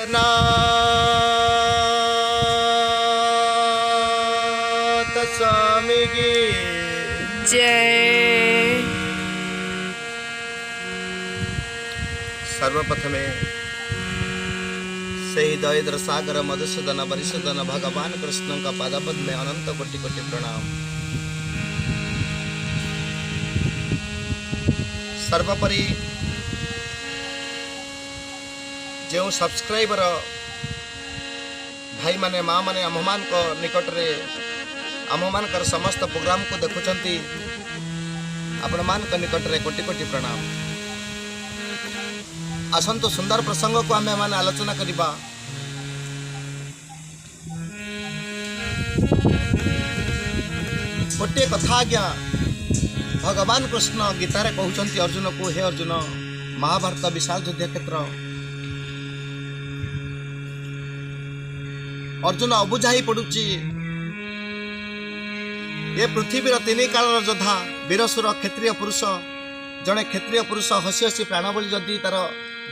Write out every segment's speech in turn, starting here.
नाथ स्वामी की जय। सर्वप्रथमे से दरिद्र सागर मधुसूदन वरिसूदन भगवान कृष्ण का पादपद में अनंत कोटि कोटि प्रणाम। सर्वोपरि जो सब्सक्राइबर भाई माने माँ माने आममान को निकट रे आममान कर समस्त प्रोग्राम को देखुचंती आपण मान को निकट रे कोटि कोटि प्रणाम। आसंतु सुंदर प्रसंग को आमे माने आलोचना करिबा। गोटे कथा आज्ञा भगवान कृष्ण गीतारे कहउचंती अर्जुन को, हे अर्जुन महाभारत विशाल युद्ध क्षेत्र अर्जुन अबुझा ही पड़ुची। ये पृथ्वीर तीन काल योद्धा वीरसुर क्षत्रिय पुरुष जड़े क्षत्रिय पुरुष हसी हसी प्राणबली जदि तार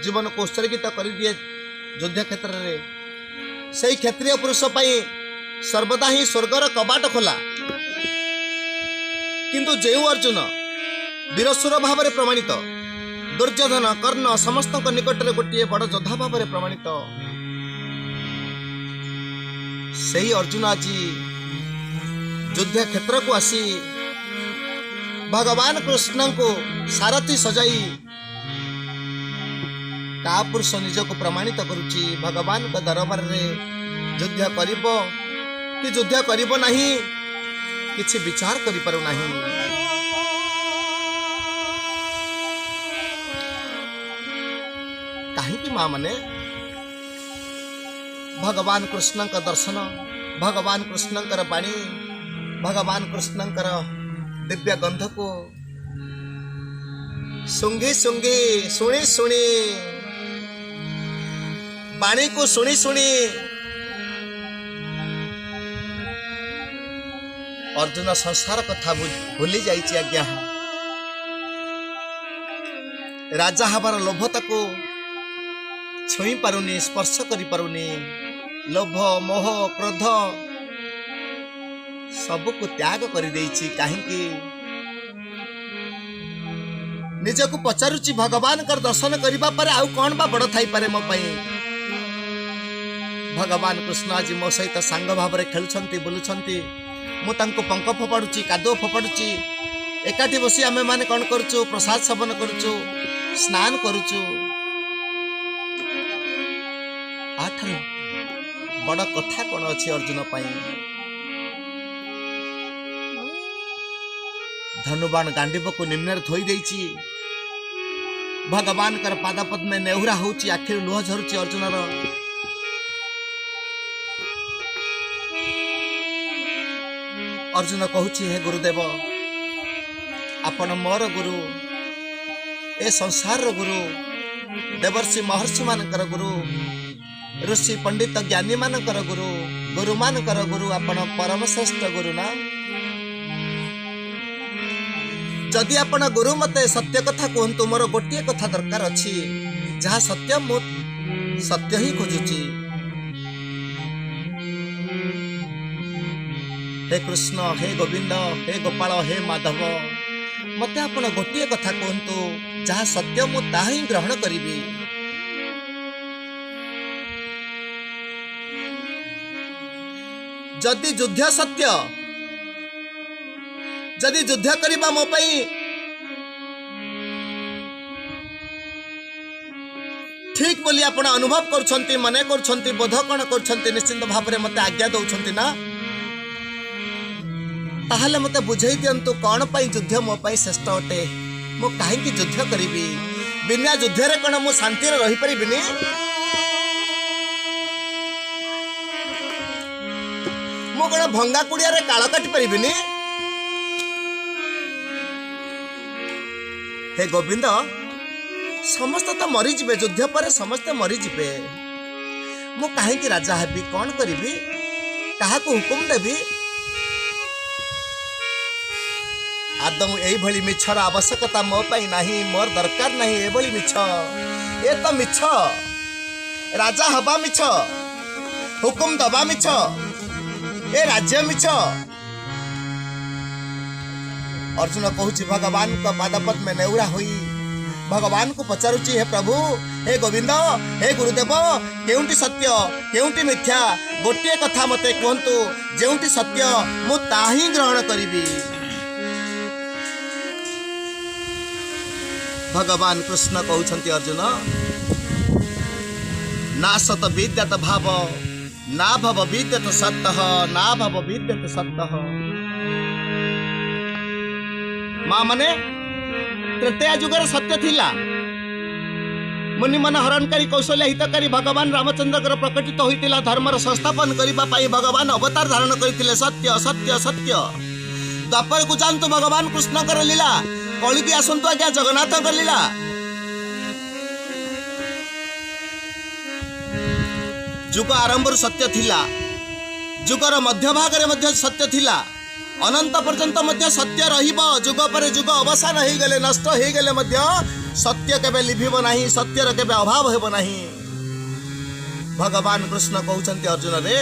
जीवन को उत्सर्गित कर दिए युद्ध क्षेत्र में, से क्षत्रिय पुरुष पाई सर्वदा ही स्वर्गर कबाट खोला। किंतु जो अर्जुन वीरसुर भाव में प्रमाणित दुर्योधन कर्ण समस्त निकट में गोटे बड़ योद्धा भाव में प्रमाणित से अर्जुन आज युद्ध क्षेत्र को आसी भगवान कृष्ण को सारथी सजाई का पुरुष निज को प्रमाणित करुची। भगवान का दरबार रे युद्ध करिब कि युद्ध करिब नहीं किछि विचार करि पारु नहीं। काहे कि मां माने भगवान कृष्ण का दर्शन, भगवान कृष्ण का वाणी, भगवान कृष्ण का दिव्य गंध को सुंगी सुंगी सुनी सुनी वाणी को सुनी सुनी अर्जुन संसार कथा भूली जाइए। आज्ञा राजा हबार लोभता को छुई पारुनी, स्पर्श करि पारुनी। लोभ मोह क्रोध सबको त्याग कर देछि। काहेकि निजको पचारुची भगवान कर दर्शन करिबा पर आउ कौन बा बड़ थाई पारे मो पई। भगवान कृष्ण आज मो सहित सांग भाव रे खेलुछंती बोलुछंती। मु तांको पंख फोपाडुची, कादो फोपाडुची। एकाठी बसी आमे माने कोन करछु, प्रसाद सेवन करछु, स्नान करछु। आठर बड़ कथा कौन अच्छी अर्जुन पाई। धनुबाण गांडीव को निम्न थोई देछि। भगवान कर पादपद में नेहुरा होची, आखिर लुह झरुची अर्जुन रो। अर्जुन कहूची, हे गुरुदेव आपण मोर गुरु, ए संसार गुरु, देवर्षि महर्षि मानकर गुरु, ऋषि पंडित ज्ञानी मानकर गुरु, गुरु मानकर गुरु, आपण परम श्रेष्ठ गुरु ना। जदि आपण गुरु मते सत्य कथा कहतु, मोर गोटे कथा दरकार अछि, जहाँ सत्य मु सत्य ही खोजुची। हे कृष्ण, हे गोविंद, हे गोपाल, हे माधव, मते आपण गोटे कथा कहतु, जहाँ सत्य मु ताहा ही ग्रहण करिबी। जदि युद्ध सत्य, जदि युद्ध करिबा मो पई ठीक बोली आपण अनुभव करछंती, मने करछंती, बोध कोन करछंती, निश्चिंत भाव रे मते आज्ञा दउछंती ना। ताहले मते बुझाई दियंतु कोन पई युद्ध मो पई श्रेष्ठ अटे। मो काहे कि युद्ध करिबी? बिना युद्ध रे कोन मो शांति रे रहि परिबिनी? मो कोन भंगा कुड़िया रे काळ काटी परिबिनी? हे गोविंद, समस्त तो मरी जिबे, युद्ध पर समस्त मरी जिबे। मु काहे कि राजा हेबी? कौन करिबी? काहा को हुकुम देबी? आदम एई भली मिछर आवश्यकता मो पाई नाही, मोर दरकार नाही ए भली मिछ। ए तो मिछ, राजा हवा मिछ, हुकुम दबा मिछ, ए राज्य मिछ। अर्जुन कहूची भगवान का पादपद में नेउरा होई भगवान को पचारुची, हे प्रभु, हे गोविंद, हे गुरुदेव, केउंटी सत्य केउंटी मिथ्या गोटे कथा मते कहंतु, जेउंटी सत्य मु ताही ग्रहण करिबी। भगवान कृष्ण कहउछंती अर्जुन, ना सत विद्यत भाव, ना भव विद्यत सत्तः, ना भव विद्यत सत्तः। मां माने त्रेतया जुगर सत्य थिला, मुनि मन हरणकारी कौशल्य हितकारी भगवान रामचंद्र प्रकटित होइतिला। धर्मर संस्थापन करिबा पाई भगवान अवतार धारण करथिले। सत्य सत्य सत्य। द्वापर को जानतु भगवान कृष्ण कर लीला, कली की आसंतु आज्ञा जगन्नाथ कर लीला। जुग आरंभ सत्य थिला, जुगर मध्य भाग रे मध्य सत्य थिला, अनंत पर्यंत मध्य सत्य रहिबो। जुग पर जुग अवसान हो गले, नष्ट हो गले मध्य सत्य केबे लिभिबो नाही, सत्यर केबे अभाव हेबो नाही। भगवान कृष्ण कहउछंती अर्जुन रे,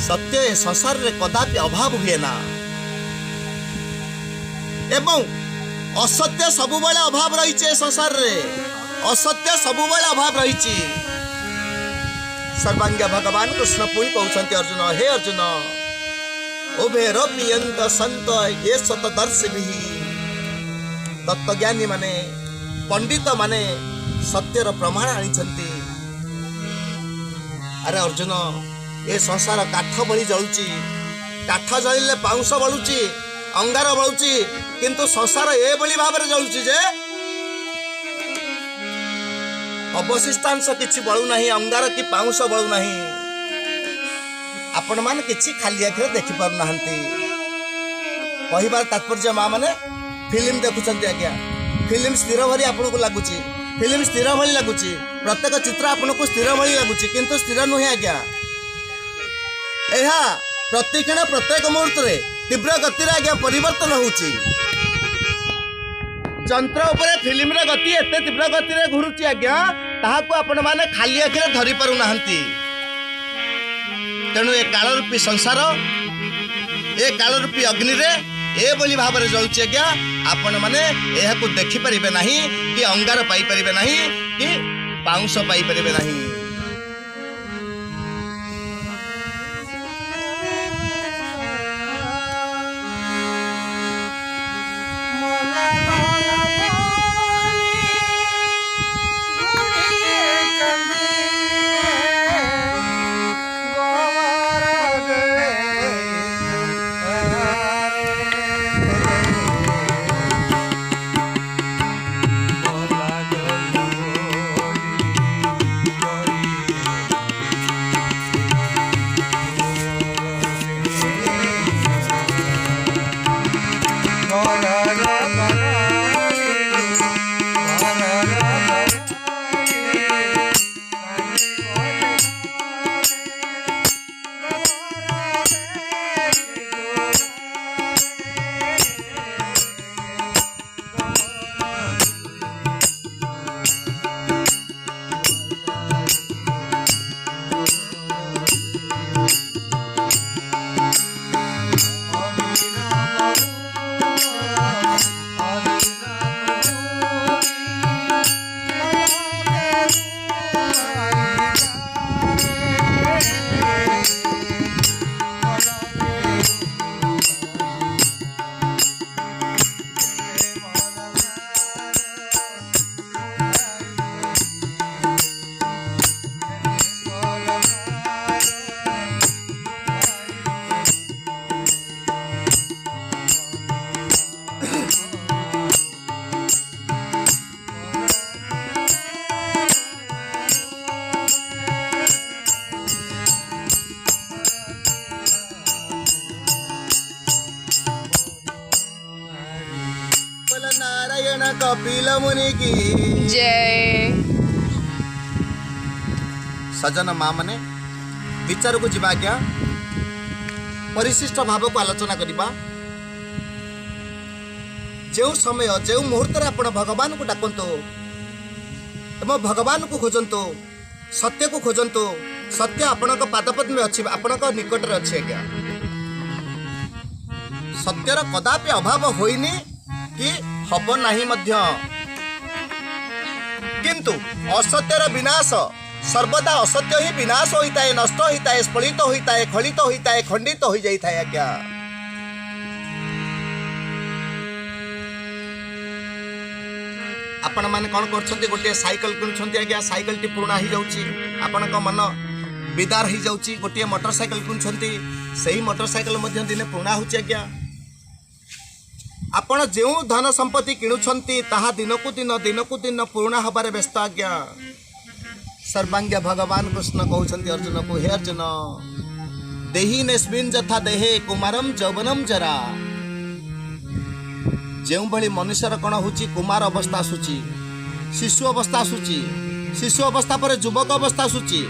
सत्य संसार रे कदापि अभाव हुए ना, एवं असत्य सबु बेले अभाव रहिছে संसार रे, असत्य सबु बेले अभाव रहिଛି। सर्वांग भगवान कृष्ण पुणी कहउछंती अर्जुन, हे अर्जुन, उभेर पियंत संत ये सतदर्शी। तत्वज्ञानी माने पंडित माने सत्यर प्रमाण आनिछंती। अरे अर्जुन, ये संसार काठ भली जळुची, काठ जळिले पाउंस बळुची, अंगार बळुची, किंतु संसार ए भली भाबरे जळुची जे अवशिष्टांश किछि बळु नाही, अंगार की पाउंस बळु नाही। आपण मान किछि खाली आखिर देखि पारु नाहंती। कहिबार तात्पर्य मां माने फिल्म देखुचंती आज्ञा, फिल्म स्थिर भली आपन को लागुची, फिल्म स्थिर भली लागुची, प्रत्येक चित्र आपन को स्थिर भली लागुची, किंतु स्थिर नुहे आज्ञा। एहा प्रतिक्षण प्रत्येक मुहूर्त रे तीव्र गति रे आज्ञा परिवर्तन होउची। यंत्र उपरे फिल्म रे गति एते तीव्र गति रे घुरुची आज्ञा, ताहाको आपण माने खाली आखिर धरि पारु नाहंती। तेणु ए कालरूपी संसार, ए कालरूपी अग्नि रे ए बोली भाव में जलुची आज्ञा। आपण माने एहाकु देखि परिबे नाही, कि अंगार पाई परिबे नाही, कि पाउंस पाई परिबे नाही। कपिल मुनि की जय। सजन मां माने विचार को जीवा आज्ञा, परिशिष्ट भाव को आलोचना करिबा। जो समय जो मुहूर्त रे आपण भगवान को डाकंतो एवं भगवान को खोजंतो, सत्य को खोजंतु सत्य आपणक पादपद्मे अच्छी आपणक निकट अच्छे आज्ञा सत्यर कदापि अभाव होइनी कि हब नाही मध्य किंतु असत्यर विनाश सर्वदा असत्य ही विनाश होता है नष्ट होता है स्फलित होता है खलित होता है खंडित हो जाता है आज्ञा आपण माने कौन कर गोटे साइकिल किणुंट आज्ञा साइकिल टी पुराणा हो जाऊँगी आपण मन विदार हो जाऊँगी गोटे मोटरसाइकिल किणुंट से मोटरसाइकिल दिने पुराणा हो आज्ञा आपण जो धन संपत्ति किणुंट ताहा दिनकू दिन पुराणा हबार व्यस्त आज्ञा सर्वांग्य भगवान कृष्ण कहते अर्जुन को हे अर्जुन देही नेस्मिन् यथा देहे कुमारम यौवनम जरा जो भली मनुष्यर कण होची कुमार अवस्था आसूची शिशु अवस्था आसूची शिशु अवस्था पर युवक अवस्था आसूची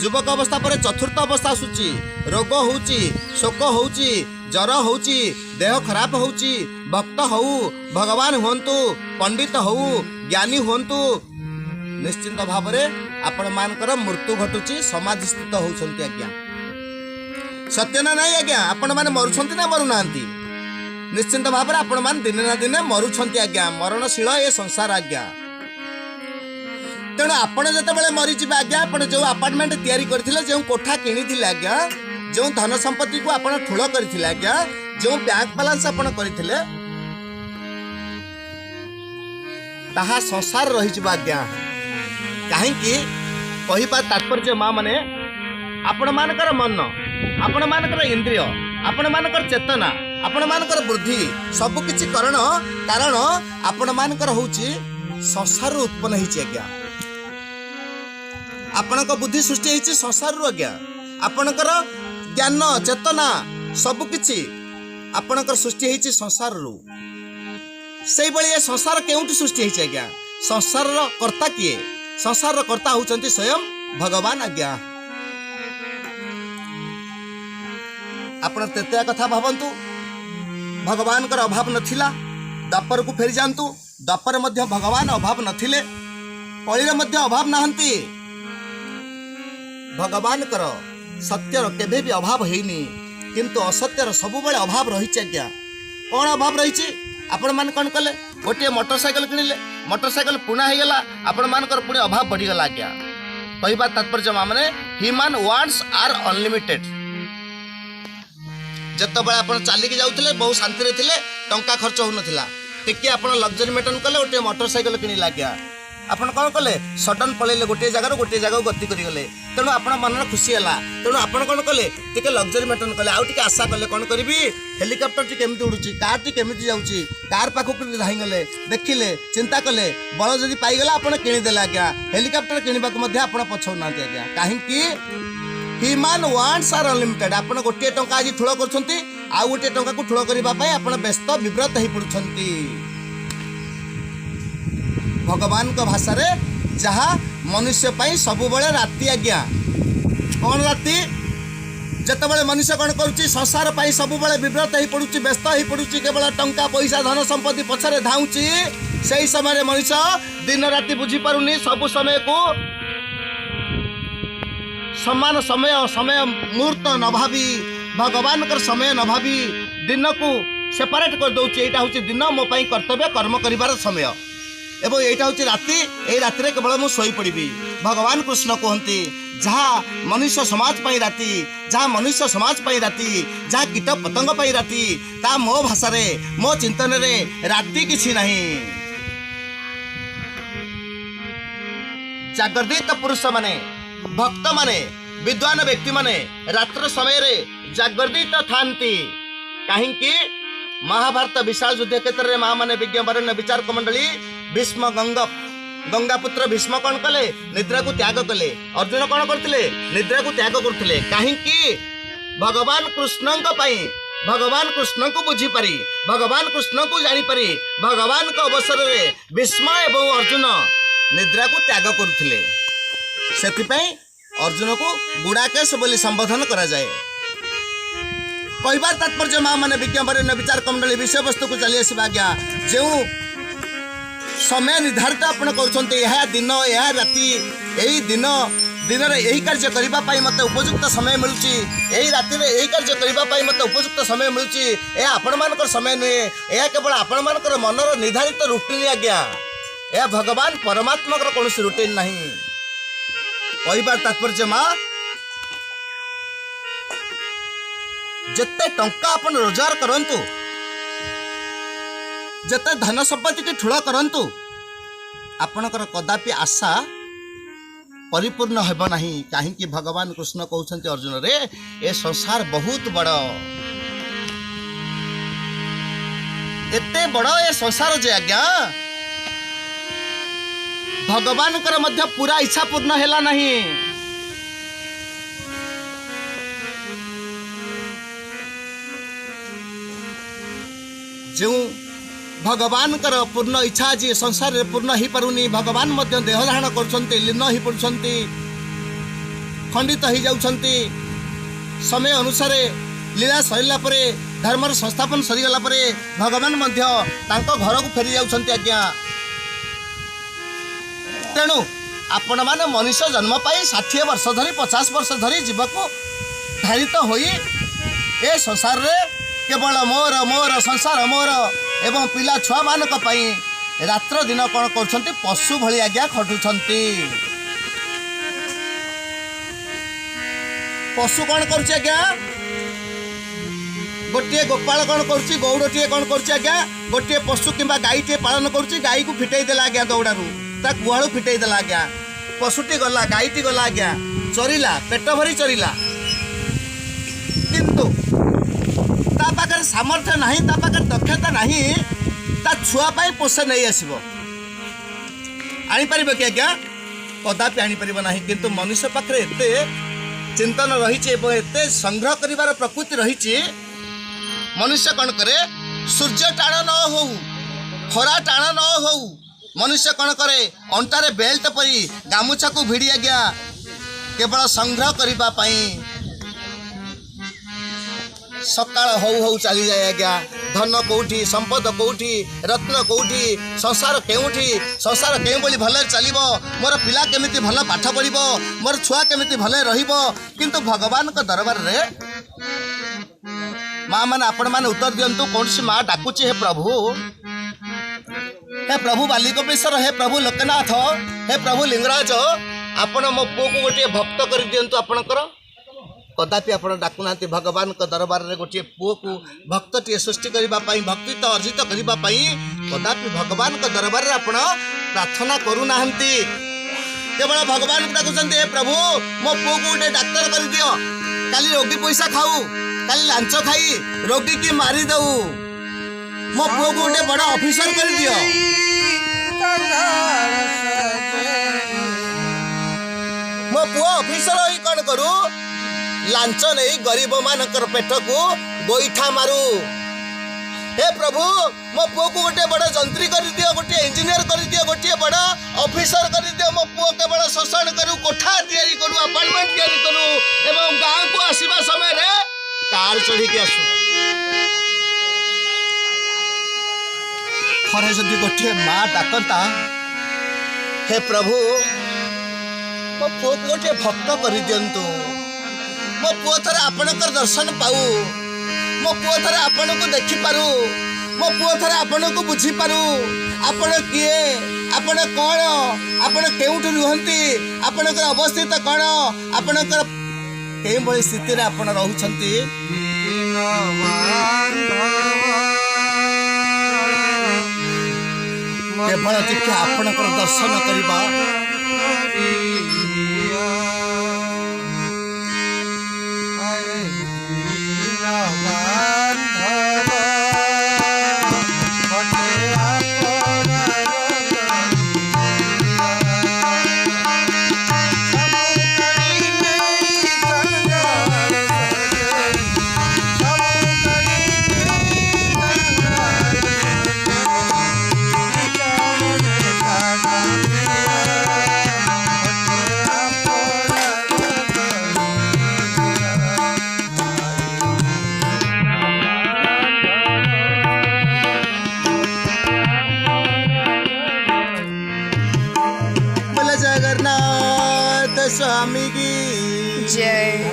युवक अवस्था पर चतुर्थ अवस्था आसूची रोग होची शोक होची जर होची देह खराब होची भक्त हऊ भगवान हुंतु पंडित हऊ ज्ञानी हुंतु निश्चिंत भाव में आपण मानकर मृत्यु घटुची समाधि स्थित होउछंती आज्ञा सत्य ना नहीं आज्ञा आपण माने मरुछंती ना मरु नांती निश्चिंत भाव में आपण मान दिन ना दिन मरुछंती आज्ञा मरणशील ये संसार आज्ञा तेणु आपण जतबेले मरी जिबा आज्ञा आपण जो अपार्टमेंट तैयारी करथिले जो कोठा किनिथिले आज्ञा जो धन संपत्ति को आपण ठुल करथिले आज्ञा जो बैंक बैलेंस आपण करथिले ताहा संसार रही जिबा आज्ञा कहीं कहवा तात्पर्य माँ मैंने आपण मानकर मन आपण मानकर इंद्रिय आपण मानकर चेतना आपण मानकर बुद्धि सबकिछि कारण आपण मानकर होची संसार उत्पन्न होइछि आज्ञा आपणक बुद्धि सृष्टि होइछि संसार रु आज्ञा आपणकर ज्ञान चेतना सबकिछि आपणकर सृष्टि होइछि संसार रु सेहि बळी ए संसार केउठी सृष्टि होइछि आज्ञा संसार रो कर्ता किए संसार कर्ता होचंती स्वयं भगवान आज्ञा आपण तेते कथा भावंतु भगवान कर अभाव नथिला द्वापर को फेरी जांतु द्वापर मध्य भगवान अभाव नथिले कलिरे मध्य अभाव नाहंती भगवान कर सत्यर केबे भी अभाव हेनी किंतु असत्यर सब बेले अभाव रही आज्ञा कौन अभाव रही आपण मान कौन कले गोटे मोटरसाइकिल किଣିले मोटरसाइकिल पुणा हो गला आपण मानकर पुणी अभाव बढ़ीगला आज्ञा कहवा तात्पर्य माने ह्यूमन वांट्स आर अनलिमिटेड जतबेले आपण चलिकी जाउथिले बहुत शांति रे थिले टंका खर्च हो नथिला टिके आपण लग्जरी मेंटेन कले गोटे मोटरसाइकिल किଣିला आज्ञा आपण कौन कले सडन पळेले गोटे जगह गति करी गले तेणु आपण मन खुशी है तेणु आपण कौन कले टिके लग्जरी मेंटेन कले आउ टिके आशा कले कौन करी हेलिकॉप्टर टी केमिति उड़ुची कार टी केमिति जाउची कार पाखक धाई गले देखिले चिंता कले बल जदि पाईगला आपण किणीदेले आज्ञा हेलिकॉप्टर किणवाक मध्य आपण पछौ नांती आज्ञा काहेकि ह्यूमन वांट्स आर अनलिमिटेड आपण गोटे टंका आज ठुळ करछंती आ गोटे टंका को ठुळ करबा पई आपण व्यस्त विव्रत हे पड़ुछंती भगवान को भाषा रे जहा मनुष्य पाई सबु बळे राति आज्ञा कौन राति जतबेले मनुष्य कौन करुच्ची संसार पाई सबु बळे विव्रत ही पड़ुची व्यस्त ही पड़ुची केवल टंका पैसा धन संपत्ति पछरे धाउची सेही समय मनुष्य दिन राति बुझी पारुनी सबु समय को समान समय मुहूर्त न भावी भगवान कर समय न भावी दिन को सेपरेट कर दउची एटा होची दिन मो पाई कर्तव्य कर्म करिवार समय एवं यहाँ हूँ राति यही राति केवल मुझे शोई पड़ी भगवान कृष्ण कहते जहाँ मनुष्य समाज पाई राति जहाँ मनुष्य समाज पाई राति जहाँ कीट पतंग पाई राति ता मो भाषा रे मो चिंतन रे राति किछि नहीं जागृत पुरुष माने भक्त माने विद्वान व्यक्ति माने रात्र समय रे जागृत थांती कहीं महाभारत विशाल युद्ध क्षेत्र में महामाने विज्ञ वरेण्य विचारक मंडली भीष्म गंगापुत्र भीष्म कौन कले निद्रा को त्याग कले अर्जुन कौन करते निद्रा को त्याग करते कहीं भगवान कृष्ण भगवान कृष्ण को बुझी पारी भगवान कृष्ण को जानी पारी भगवान को अवसर रे भीष्म एवं अर्जुन निद्रा को त्याग करते से अर्जुन को गुड़ाकेश बोली संबोधन करा जाए कहबार तात्पर्य माँ मैंने विज्ञापन विचार मंडली विषय वस्तु को चली आसवा आज्ञा जो समय निर्धारित आपण कर दिन यह राति यही दिन दिन में यही कार्य करने मत उपयुक्त समय मिलूँ, यही राति में यही कार्य करने मत उपयुक्त समय मिलूँ। यह आपण मान समय नुहे, यह केवल आपण मान मनर निर्धारित रुटीन आज्ञा। यह भगवान परमात्मा कौन रुटीन ना कहबार तात्पर्य माँ जिते टंका अपन रोजगार करंतु, जिते धन संपत्ति की ठुला करंतु, आपणकर कदापि आशा परिपूर्ण हेब नाही। कहीं भगवान कृष्ण कहते अर्जुन रे ए संसार बहुत बड़, एते बड़ ए संसार जे आज्ञा भगवान कर मध्य पूरा इच्छा पूर्ण हैला नहीं। जो भगवान कर पूर्ण इच्छा आज संसार रे पूर्ण ही पारुनी, भगवान मध्य देह धारण करछन्ते, लीन ही पड़छन्ते, खंडित ही जाउछन्ते। समय अनुसार लीला सरिला परे, धर्मर संस्थापन सरीगला परे भगवान मध्य तांको घर को फेरी जाउछन्ते आज्ञा। तेणु आपण माने मनुष्य जन्म पाई 60 वर्ष धरी 50 वर्ष धरी जीवक धारित होई ए संसार रे केवल मोर मोर संसार मोर एवं पिला छुआ मानक पाई रात्र दिन कौन कर पशु भली आज्ञा खटुछंती। पशु कौन कर गोटे गोपाल कौन कर गौड़े कौन कर गोटे पशु किंबा गाई टे पालन कर गाई को फिटई देला आज्ञा दौड़ारू गुहालू फिटई देला आज्ञा। पशुटी गला गाईटी गला आज्ञा चरिला पेट भरी चरिला, किंतु ता पाखर सामर्थ्य नहीं, ता पाखर दक्षता नहीं, ता छुआ पाई पोषे नहीं आसब आनीपर कि आज्ञा कदापि आनीपर ना। किंतु मनुष्य पाखे एते चिंतन रही, एते संग्रह कर प्रकृति रही। मनुष्य कौन करे सूर्य टाण न हो, खरा टाण न हो, मनुष्य कौन करे अंटारे बेल्ट परी गामुछा को भिड़ी आज्ञा केवल संग्रह करने सकाळ हौ हौ चली जाए आज्ञा। धन कौटी, संपद कौटी, रत्न कौटी, संसार केउठी, संसार केउ बोली भले चलिबो, मोर पिला केमिति भल पाठ पढ़िबो, मोर छुआ केमिति भले रहिबो। किंतु भगवान को दरबार रे माँ माने आपण माने उत्तर दियंतु। कौन सी माँ डाकुची, हे प्रभु, हे प्रभु बालिकोपेश्वर, हे प्रभु लोकनाथ, हे प्रभु लिंगराज, आपण मो पुओ को गोटे भक्त कर दियंतु। आपणकर कदापि आप डाकुना भगवान को दरबार में गोटे पुओ को भक्तटे सृष्टि करने भक्ति तो अर्जित करने कदापि भगवान को दरबार में आप प्रार्थना करूना। केवल भगवान को डाकुं, हे प्रभु मो पुओ को गोटे डाक्तर कर दियो, काली रोगी पैसा खाऊ, काली लांच खाई रोगी की मारी दऊ, मो पुओ को गोटे बड़ा ऑफिसर कर दियो। मो पुओ ऑफिसर ही कौन करू, लांच नहीं गरीब मानकर पेट को गोईठा मारू। हे प्रभु मो पुओ को गोटे बड़ा जंत्री कर दियो, गोटे इंजीनियर कर दियो, गोटे बड़ा ऑफिसर कर दियो। मो पुओ केवल शोषण करू, कोठा तैयारी करू, अपार्टमेंट तैयारी करू एवं गाँव को आसवा समय रे कार चढ़ी के आसू। थरे जदि गोटे माँ डाकता, हे प्रभु मो पुओ को गोटे भक्त कर दियंतु, मो पुओ थरे आपणकर दर्शन पाऊ, मो पुओ थरे आपण को देखि पारू, मो पुओ थरे आपण को बुझी पारू। आपण किए, आपण कौन, आपण केउठ रुहंती, आपणकर अवस्थित कौन, आपणकर केउ भली स्थिति रे आपण रहउछंती। केवल टिके आपणकर दर्शन करिबा जय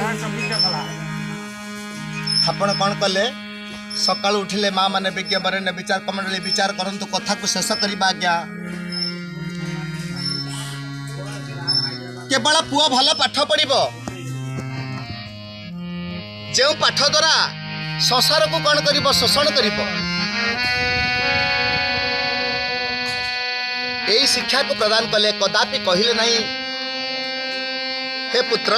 आपण कौन कले सकाल उठिले माँ मैंने विज्ञ बरेण्य विचार कमंडली विचार करंतु कथा को शेष करवा आज्ञा केवल पुआ भल पाठ पढ़िब जो पाठ द्वारा संसार को कौन कर शोषण कर शिक्षा को प्रदान कले कदापि कहले नहीं हे पुत्र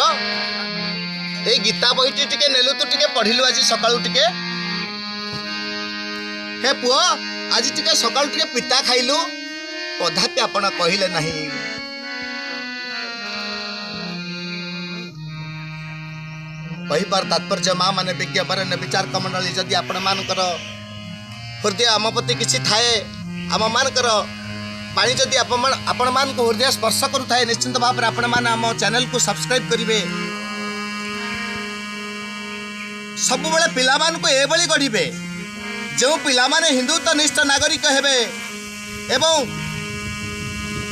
ए गीता बही टिके नेलु तू टिके पढ़िलु आज सकाळु टिके हे पुओ आज टिके सकाळु टिके पिता खाइलु कदापि आपण कहले नहीं कहिबार तात्पर्य माँ माने विज्ञ बरेण्य विचार कमंडली जदि आपण मानकर हृदय आम प्रति किसी थाए आम मानकर पानी जदि आपण मान को हृदय स्पर्श करुए निश्चिंत भाव में आपण मान आम चैनल को सब्सक्राइब करेंगे सब बेले पिला मान को एभली गढ़े जो पिला माने हिंदुत्व निष्ठ नागरिक हेबे एवं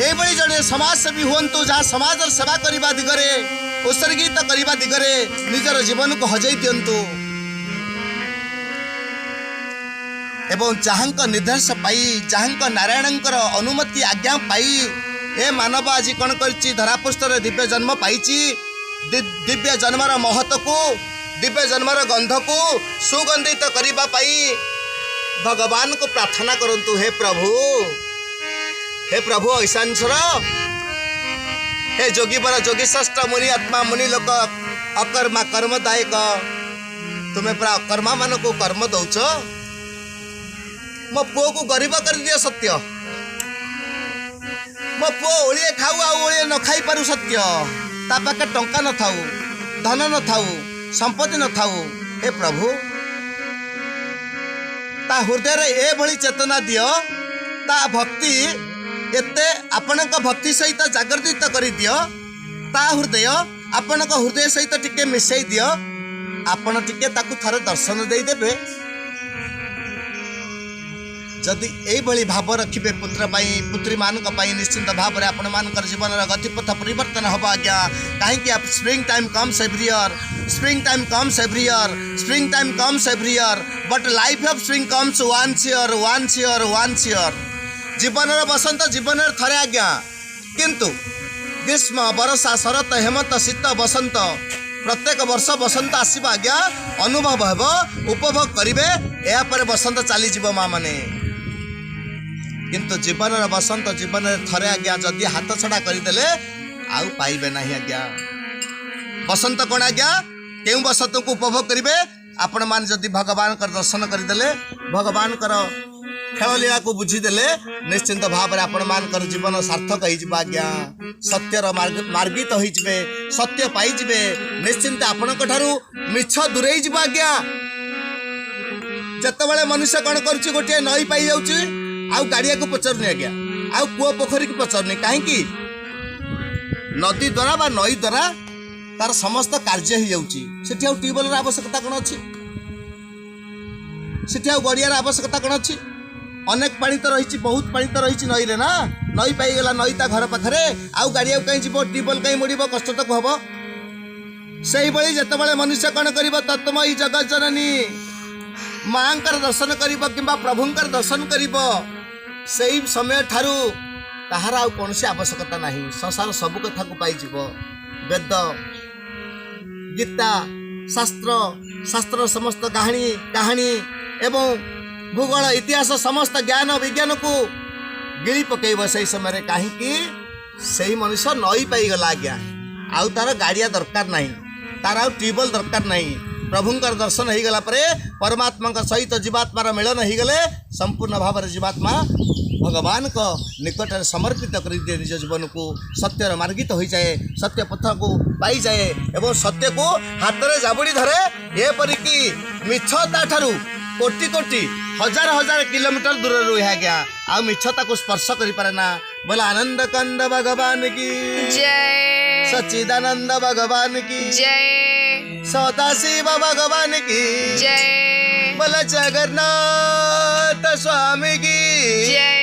एभली जड़े समाज सेवी हुंतु जहाँ समाज सेवा करने दिगरे उत्सर्गित करने दिगरे निजर जीवन को हजई दिंतु एवं जहाँक निर्देश पाई जहाँक नारायणकर अनुमति आज्ञा पाई ए मानव आज कौन कर धरापृष्ठ दिव्य जन्म पाई दिव्य जन्मर महत्व को दिव्य जन्मर गंध को सुगंधित करने पाई भगवान को प्रार्थना करंतु हे प्रभु ऐशांश्वर हे जोगीवर जोगी श्रेष्ठ मुनि आत्मा मुनि लोक अकर्मा कर्मदायक तुम्हें पूरा अकर्मा मान को कर्म दौच मो पुओ को गरीब कर दियो सत्य मो पुओ ओलिए खाऊ आ ओलिए न खाई पारु सत्य ता पाखे टंका न थाऊ धन न थाऊ संपत्ति न थाऊ हे प्रभु ता हृदय रे ए भली चेतना दियो ता भक्ति एते आपनक भक्ति सहित जागृत कर दियो ता हृदय आपनक हृदय सहित टिके मिसई दियो आपण टिके ताकू थरे दर्शन दे देबे जदि यही भाव रखिए पुत्र पुत्री मान निश्चिंत भाव में आपण मान जीवन गतिपथ परिवर्तन हम आज्ञा कहीं spring time comes every year spring time comes every year spring time comes every year but life of spring comes once year once year once year जीवन बसंत जीवन थरे आज्ञा किंतु ग्रीष्म वर्षा शरत हेमंत शीत बसंत प्रत्येक वर्ष बसंत आसब आज्ञा अनुभव हेब उपभोग करेंगे यापर बसंत चलीज माँ मैंने किंतु जीवन बसंत जीवन थरे आज्ञा जदि हाथ छड़ा करदे आउ पाइबे ना आज्ञा बसंत कौन आज्ञा क्यों बसंत को उपभोग करेंगे आपण मान जदि भगवान कर दर्शन करदे भगवान कर खेललीला को बुझीदे निश्चिंत भाव में आपण मान जीवन सार्थक हो आज्ञा सत्यर मार्गित हो सत्य पाइबे निश्चिंत आपण मिछ दूरे आज्ञा जिते मनुष्य कौन कर गोटे नई पाई जाऊँ आउ गाड़िया को पचारूनी आज्ञा आउ कूओ पोखरी को पचारूनी कहीं नदी द्वारा बा नई द्वारा तार समस्त कार्य हो जाऊँगी आउ ट्यूबवेल आवश्यकता कौन अच्छी आउ गड़ियार आवश्यकता कौन अच्छी अनेक पानी तो रही बहुत पानी तो रही नई रे ना नई पाईगला नई ता घर पाखे आउ गाड़िया कहीं जीव ट्यूबवेल कहीं मुड़ कष्ट तो हम से जिते मनुष्य कौन कर तत्वमयी जगत जननी माँ दर्शन कर कि प्रभुंकर दर्शन कर समय ठारू ताहार आउ कौन सी आवश्यकता नहीं संसार सब कथा को पाई वेद गीता शास्त्र शास्त्र समस्त कहानी एवं भूगोल इतिहास समस्त ज्ञान विज्ञान को गिड़ी पकेब से समय कहीं से मनुष्य नई पाईगला आज्ञा आउ तार गाड़िया दरकार नहीं तार आउ ट्यूबवेल दरकार नहीं प्रभुंकर दर्शन हो गला परमात्मा सहित जीवात्मार मिलन हो गले संपूर्ण भाव में जीवात्मा भगवान को निकट में समर्पित कर दिए निज जीवन को सत्यर मार्गित हो जाए सत्य पथ को पाई जाए एवं सत्य को हाथ में जाबुड़ी धरे एपरिकी मिछता ठारू कोटि कोटि हजार हजार किलोमीटर दूर रुहे गया आ मिछता को स्पर्श कर पारे ना बोला आनंद कंद भगवान की जय सच्चिदानंद भगवान की जय सदाशिव भगवान की जय बोला जगन्नाथ स्वामी की जय